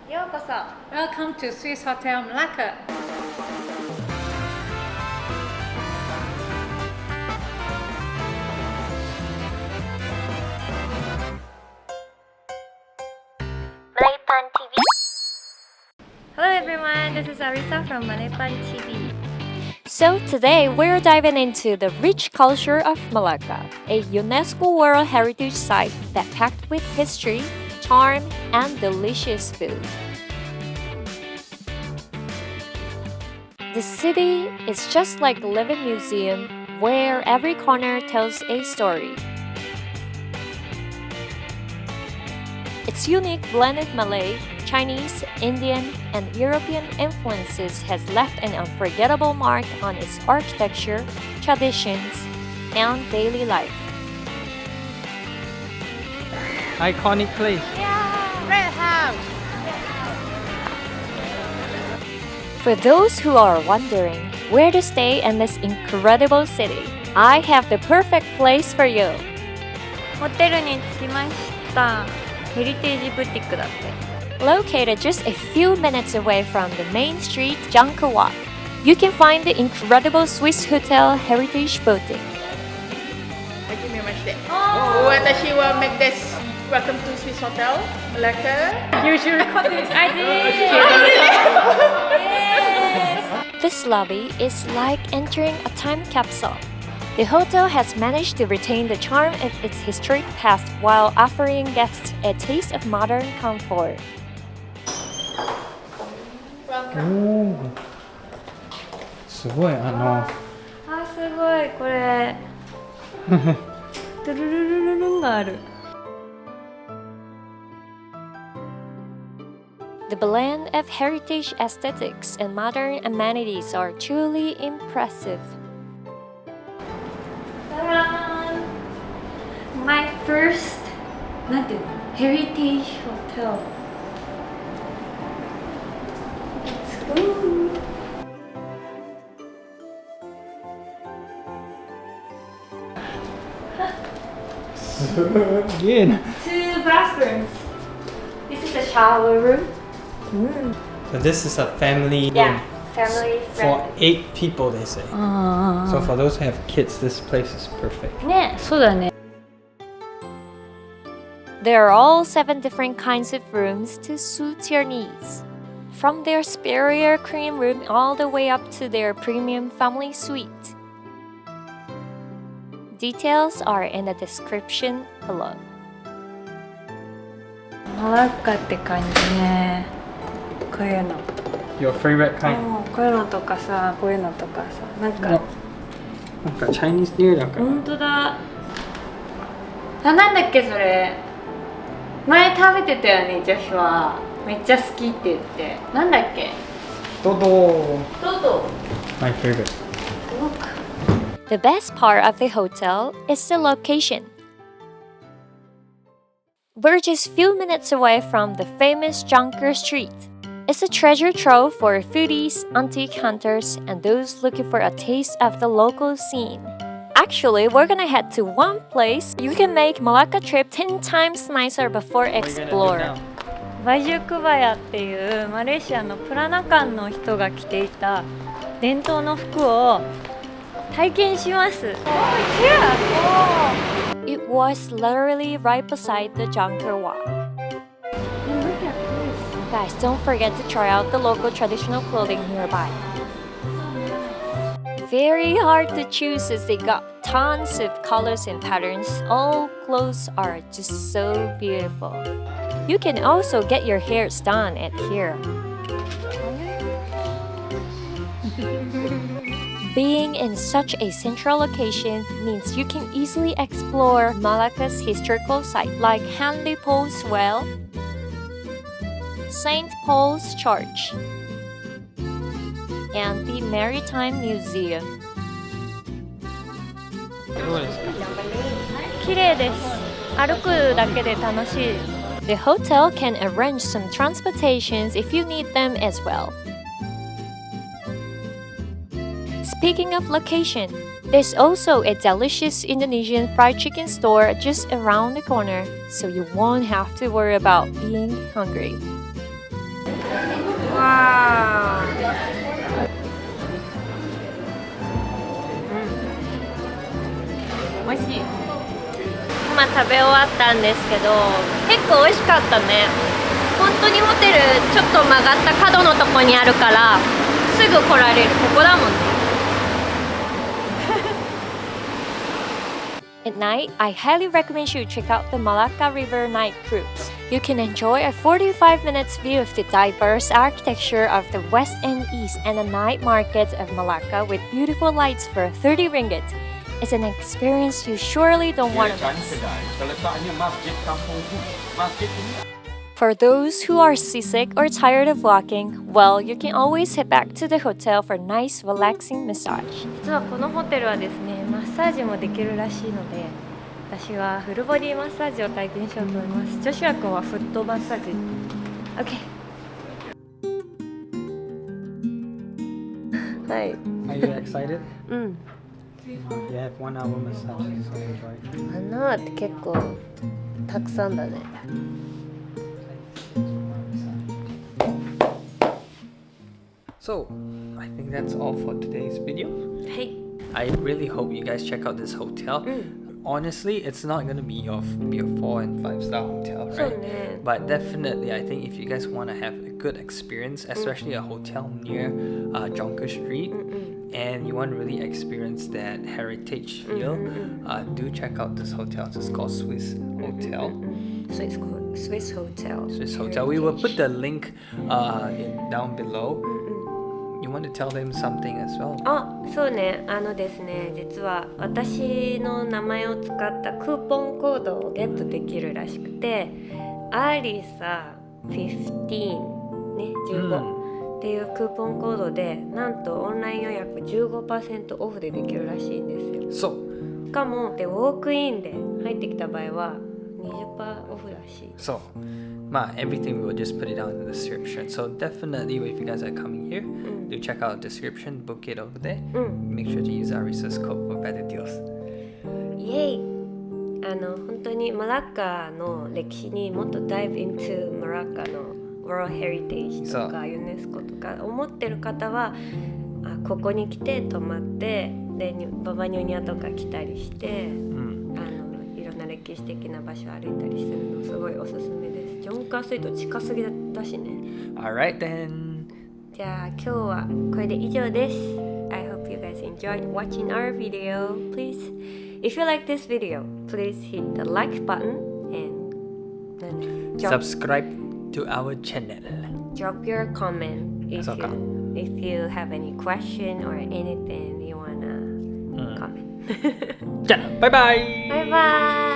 ようこそ Welcome to Swiss Hotel Melaka. MalayPanTV. Hello everyone, this is Arisa from MalayPanTV. So today we're diving into the rich culture of Melaka, a UNESCO World Heritage Site that packed with history, charm, and delicious food. The city is just like a living museum where every corner tells a story. Its unique blend of Malay, Chinese, Indian, and European influences has left an unforgettable mark on its architecture, traditions, and daily life. Iconic place. Red House! For those who are wondering where to stay in this incredible city, I have the perfect place for you. ホテルに着きました。ヘリテージブティックだって。Located just a few minutes away from the main street, Jonker Walk, you can find the incredible Swiss Hotel Heritage Boutique. はじめまして。私はメグです。Welcome to Swiss Hotel Melaka. You should record this. I did! This lobby is like entering a time capsule. The hotel has managed to retain the charm of its historic past while offering guests a taste of modern comfort. おお。すごいあ、すごいこれ。トゥルルルルルンがある。The blend of heritage aesthetics and modern amenities are truly impressive. My first なんていうのヘリテージホテル。すげえな。Two bathrooms. This is a shower room. So this is a family room Yeah, family for friendly. 8 people, they say. So for those who have kids, this place is perfect. ね、そうだね。There are all 7 different kinds of rooms to suit your needs. From their superior cream room all the way up to their premium family suite. Details are in the description below. マラッカって感じね。こういうの。Your favorite kind? こういうのとかさ、こういうのとかさ、なんか。なんか Chinese New Year だから。本当だ。あ、なんだっけそれ。前食べてたよね、ジョシュは。めっちゃ好きって言って。なんだっけ。ドド。どうぞ。 My favorite. Look. The best part of the hotel is the location. We're just few minutes away from the famous Jonker Street. It's a treasure trove for foodies, antique hunters, and those looking for a taste of the local scene. Actually, we're gonna head to one place you can make Melaka trip 10 times nicer before explore. バジュクバヤっていうマレーシアのプラナカンの人が着ていた伝統の服を体験します。It was literally right beside the Jonker Walk. Guys, don't forget to try out the local traditional clothing nearby. Very hard to choose as they got tons of colors and patterns. All clothes are just so beautiful. You can also get your hairs done at here. Being in such a central location means you can easily explore Malacca's historical sites like Henley Paul's Well, St. Paul's Church, and the Maritime Museum. どうですか？綺麗です。歩くだけで楽しい。The hotel can arrange some transportations if you need them as well. Speaking of location, there's also a delicious Indonesian fried chicken store just around the corner, so you won't have to worry about being hungry. 食べ終わったんですけど、結構美味しかったね。本当にホテルちょっと曲がった角のとこにあるからすぐ来られる。ここだもんね。At night, I highly recommend you check out the Malacca River night cruise. You can enjoy a 45 minutes view of the diverse architecture of the west and east and the night market of Malacca with beautiful lights for 30 ringgit. It's an experience you surely don't want to miss. For those who are seasick or tired of walking, well, you can always head back to the hotel for nice, relaxing massage. 実はこのホテルはですね、マッサージもできるらしいので、私はフルボディマッサージを体験しようと思います。ジョシュア君はフットマッサージ。OK。はい。Are you excited? うん。You have 1 hour massage, so enjoy. 花って結構たくさんだね。So, I think that's all for today's video. はい。I really hope you guys check out this hotel. Honestly, it's not going to be your 4 and 5 star hotel, right? But definitely, I think if you guys want to have a good experience, especially a hotel near Jonker Street, and you want to really experience that heritage feel, do check out this hotel. It's called Swiss Hotel. So it's called Swiss Hotel. Swiss Hotel. We will put the link down below. You want to tell them something as well? あ、そうね。ですね、実は私の名前を使ったクーポンコードをゲットできるらしくて、アーリーサ15ね、15っていうクーポンコードで、なんとオンライン予約 15% オフでできるらしいんですよ。しかもでウォークインで入ってきた場合は 20% オフらしい。everything we will just put it down in the description. So definitely, if you guys are coming here, do check out the description, book it over there. Make sure to use our resource code for better deals. イエイ。本当にマラッカの歴史にもっと dive into マラッカの World Heritage とか UNESCO とか思ってる方は、ここに来て泊まってでババニョニャとか来たりして、いろんな歴史的な場所を歩いたりするのすごいおすすめです。ジョンカーストリート近すぎだしね。Alright then. じゃあ今日はこれで以上です。I hope you guys enjoyed watching our video. Please, if you like this video, please hit the like button and subscribe to our channel. Drop your comment if you have any question or anything you wanna comment. じゃあ、バイバイ。バイバイ。